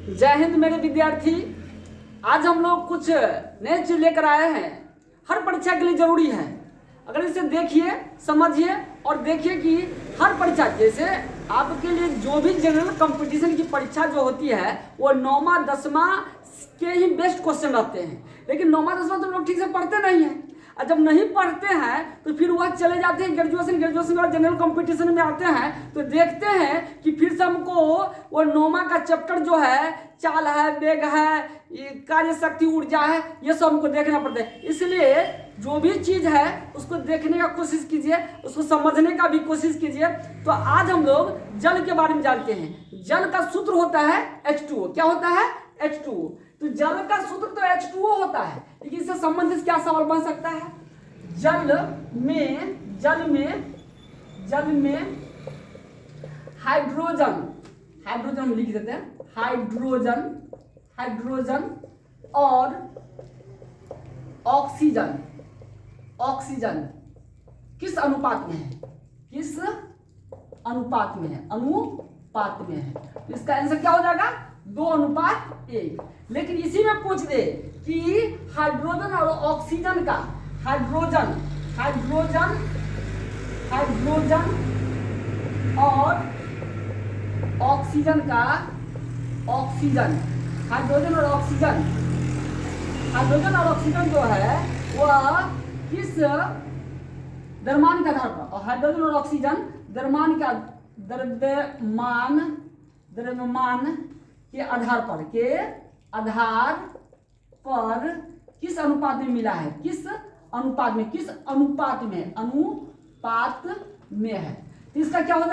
जय हिंद मेरे विद्यार्थी। आज हम लोग कुछ नए चीज लेकर आए हैं। हर परीक्षा के लिए जरूरी है। अगर इसे देखिए, समझिए और देखिए कि हर परीक्षा, जैसे आपके लिए जो भी जनरल कंपटीशन की परीक्षा जो होती है वो 9वां 10वां के ही बेस्ट क्वेश्चन रहते हैं, लेकिन 9वां 10वां तो लोग ठीक से पढ़ते नहीं हैं। और जब नहीं पढ़ते हैं तो फिर वह चले जाते हैं ग्रेजुएशन और जनरल कंपटीशन में आते हैं तो देखते हैं कि फिर से हमको वो 9वां का चैप्टर जो है, चाल है, वेग है, कार्य शक्ति, ऊर्जा है, ये सब हमको देखना पड़ता है। इसलिए जो भी चीज़ है उसको देखने का कोशिश कीजिए, उसको समझने का भी कोशिश कीजिए। तो आज हम लोग जल के बारे में जानते हैं। जल का सूत्र होता है H2O। क्या होता है? H2O। तो जल का सूत्र तो H2O होता है, लेकिन इससे संबंधित क्या सवाल बन सकता है? जल में हाइड्रोजन हम लिख देते हैं, हाइड्रोजन और ऑक्सीजन किस अनुपात में है? अनुपात में है। तो इसका आंसर क्या हो जाएगा? 2:1। लेकिन इसी में पूछ दे कि हाइड्रोजन और ऑक्सीजन का हाइड्रोजन और ऑक्सीजन का हाइड्रोजन और ऑक्सीजन जो है वह किस द्रव्यमान के आधार पर, और हाइड्रोजन और ऑक्सीजन द्रव्यमान के आधार पर किस अनुपात में मिला है? किस अनुपात में है। तो इसका क्या हो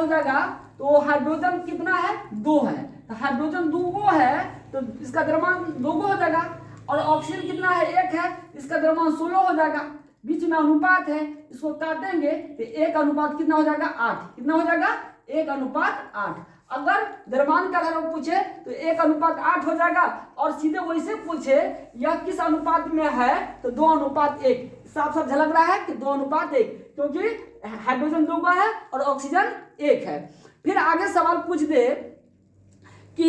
जाएगा? तो हाइड्रोजन कितना है? 2 है। तो हाइड्रोजन 2 है तो इसका द्रव्यमान 2 हो जाएगा। और ऑक्सीजन कितना है? 1 है, इसका द्रव्यमान 16 हो जाएगा। बीच में अनुपात है, इसको काटेंगे तो 1:8 कितना हो जाएगा? 8। कितना हो जाएगा? 1:8। अगर द्रव्यमान का आधार पूछे तो 1:8 हो जाएगा। और सीधे वैसे पूछे यह किस अनुपात में है तो 2:1। साफ झलक रहा है कि 2:1, क्योंकि हाइड्रोजन 2 है और ऑक्सीजन 1 है। फिर आगे सवाल पूछ दे कि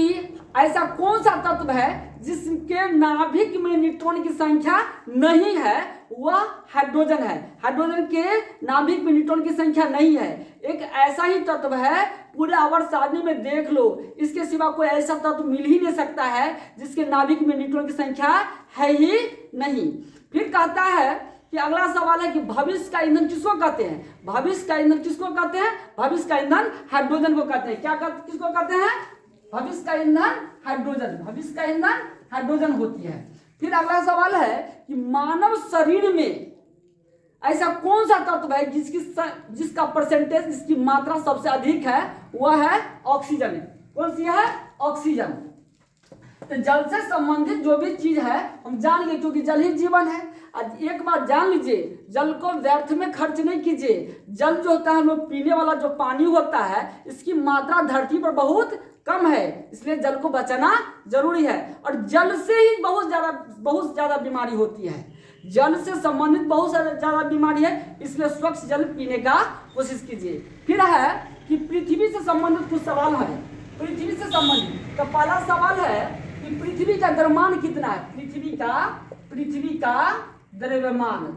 ऐसा कौन सा तत्व है जिसके नाभिक में न्यूट्रॉन की संख्या नहीं है? वह हाइड्रोजन है। हाइड्रोजन के नाभिक में न्यूट्रॉन की संख्या नहीं है। एक ऐसा ही तत्व है, पूरे आवर्त सारणी में देख लो, इसके सिवा कोई ऐसा तत्व मिल ही नहीं सकता है जिसके नाभिक में न्यूट्रॉन की संख्या है ही नहीं। फिर कहता है कि अगला सवाल है कि भविष्य का ईंधन किसको कहते हैं? भविष्य का ईंधन हाइड्रोजन को कहते हैं। किसको कहते हैं? भविष्य का ईंधन हाइड्रोजन होती है। फिर अगला सवाल है कि मानव शरीर में ऐसा कौन सा तत्व है जिसका परसेंटेज, जिसकी मात्रा सबसे अधिक है? वह है ऑक्सीजन। कौन सी है? ऑक्सीजन। तो जल से संबंधित जो भी चीज है हम जान गए, क्योंकि जल ही जीवन है। आज एक बात जान लीजिए, जल को व्यर्थ में खर्च नहीं कीजिए। जल जो होता है, हम लोग पीने वाला जो पानी होता है, इसकी मात्रा धरती पर बहुत कम है, इसलिए जल को बचाना जरूरी है। और जल से ही बहुत ज्यादा बीमारी होती है। जल से संबंधित बहुत ज्यादा बीमारी है, इसलिए स्वच्छ जल पीने का कोशिश कीजिए। फिर है कि पृथ्वी से संबंधित कुछ सवाल है। पृथ्वी से संबंधित तो पहला सवाल है कि पृथ्वी का द्रव्यमान कितना है? पृथ्वी का द्रव्यमान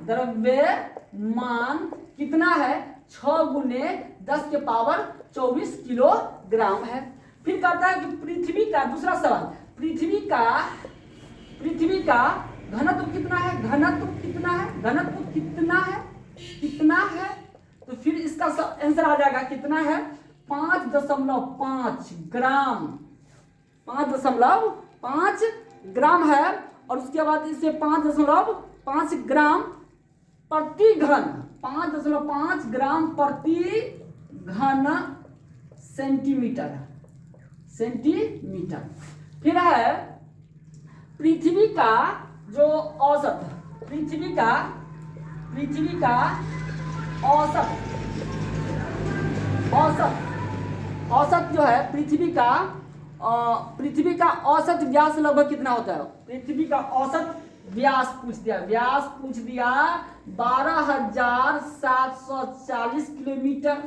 कितना है? 6 × 10⁻24 किलोग्राम है। फिर कहता है कि पृथ्वी का, दूसरा सवाल, पृथ्वी का घनत्व कितना है? कितना है? तो फिर इसका आंसर आ जाएगा कितना है? 5.5 ग्राम। 5.5 ग्राम है। और उसके बाद इसे 5.5 ग्राम प्रति घन, 5.5 ग्राम प्रति घन सेंटीमीटर। फिर है पृथ्वी का जो औसत, पृथ्वी का औसत जो है, पृथ्वी का औसत व्यास लगभग कितना होता है? पृथ्वी का औसत व्यास पूछ दिया 12,740 किलोमीटर।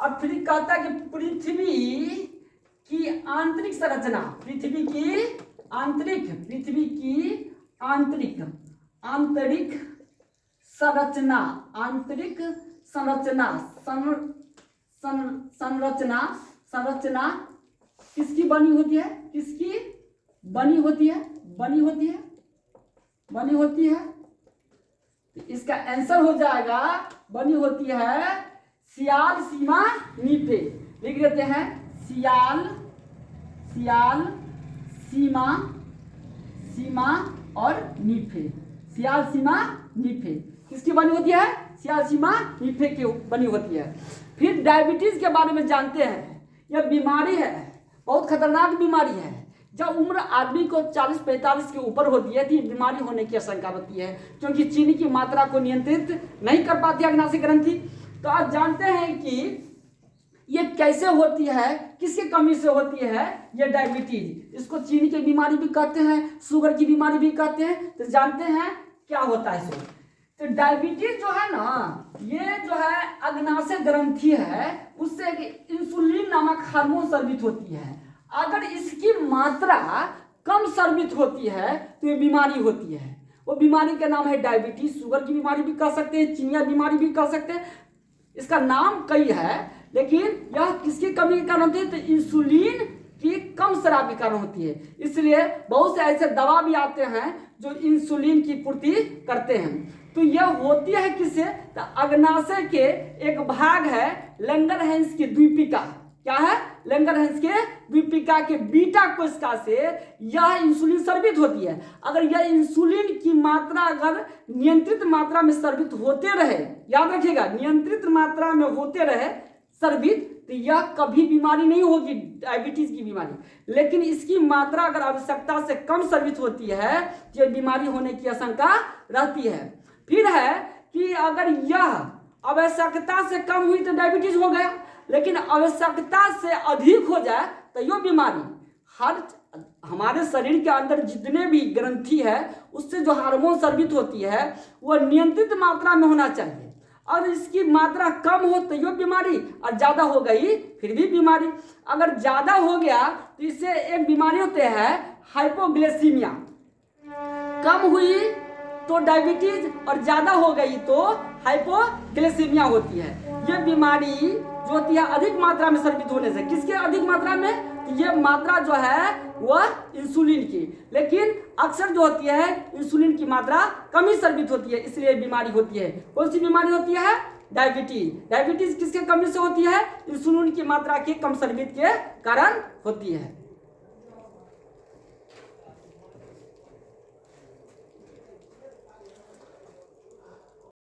अब फिर कहता है कि पृथ्वी की आंतरिक संरचना, पृथ्वी की आंतरिक संरचना किसकी बनी होती है? किसकी बनी होती है? तो इसका आंसर हो जाएगा बनी होती है सियाल, सीमा, नीफे। लिख देते हैं सियाल, सीमा और नीफे। सियाल, सीमा, नीफे किसकी बनी होती है? सियाल, सीमा, नीफे की बनी होती है। फिर डायबिटीज के बारे में जानते हैं। यह बीमारी है, बहुत खतरनाक बीमारी है। जब उम्र आदमी को 40-45 के ऊपर होती है तो ये बीमारी होने की आशंका होती है, क्योंकि चीनी की मात्रा को नियंत्रित नहीं कर पाती अग्नाशय ग्रंथि। तो आप जानते हैं कि ये कैसे होती है, किसकी कमी से होती है ये डायबिटीज। इसको चीनी की बीमारी भी कहते हैं, शुगर की बीमारी भी कहते हैं। तो जानते हैं क्या होता है इसको। तो डायबिटीज जो है ना, ये जो है अग्नाशय ग्रंथि है, उससे इंसुलिन नामक हार्मोन स्रावित होती है। अगर इसकी मात्रा कम स्रावित होती है तो ये बीमारी होती है। वो बीमारी का नाम है डायबिटीज। शुगर की बीमारी भी कह सकते हैं, चिनिया बीमारी भी कह सकते हैं। इसका नाम कई है, लेकिन यह किसकी कमी के कारण होती है? तो इंसुलिन की कम स्राव के कारण होती है। इसलिए बहुत से ऐसे दवा भी आते हैं जो इंसुलिन की पूर्ति करते हैं। तो यह होती है किससे? तो अग्नाशय के एक भाग है लैंगरहैंस की द्वीपिका। क्या है? लैंगरहैंस के द्वीपिका के बीटा कोशिका से यह इंसुलिन स्रावित होती है। अगर यह इंसुलिन की मात्रा अगर नियंत्रित मात्रा में स्रावित होते रहे, याद रखिएगा, नियंत्रित मात्रा में होते रहे स्रावित, तो यह कभी बीमारी नहीं होगी डायबिटीज की बीमारी। लेकिन इसकी मात्रा अगर आवश्यकता से कम स्रावित होती है तो यह बीमारी होने की आशंका रहती है। फिर है कि अगर यह आवश्यकता से कम हुई तो डायबिटीज हो गया, लेकिन आवश्यकता से अधिक हो जाए तो यह बीमारी। हमारे शरीर के अंदर जितने भी ग्रंथि है उससे जो हार्मोन स्रावित होती है वह नियंत्रित मात्रा में होना चाहिए। और इसकी मात्रा कम हो तो यह बीमारी, और ज्यादा हो गई फिर भी बीमारी। अगर ज्यादा हो गया तो इससे एक बीमारी होती है हाइपोग्लाइसीमिया। कम हुई तो डायबिटीज और ज्यादा हो गई तो हाइपोग्लाइसीमिया होती है। यह बीमारी जो होती है अधिक मात्रा में स्रावित होने से। किसके अधिक मात्रा में? ये मात्रा जो है वह इंसुलिन की, लेकिन अक्सर जो होती है इंसुलिन की मात्रा कम ही स्रावित होती है, इसलिए बीमारी होती है। कौन सी बीमारी होती है? डायबिटीज। डायबिटीज किसके कमी से होती है? इंसुलिन की मात्रा के कम स्रावित के कारण होती है।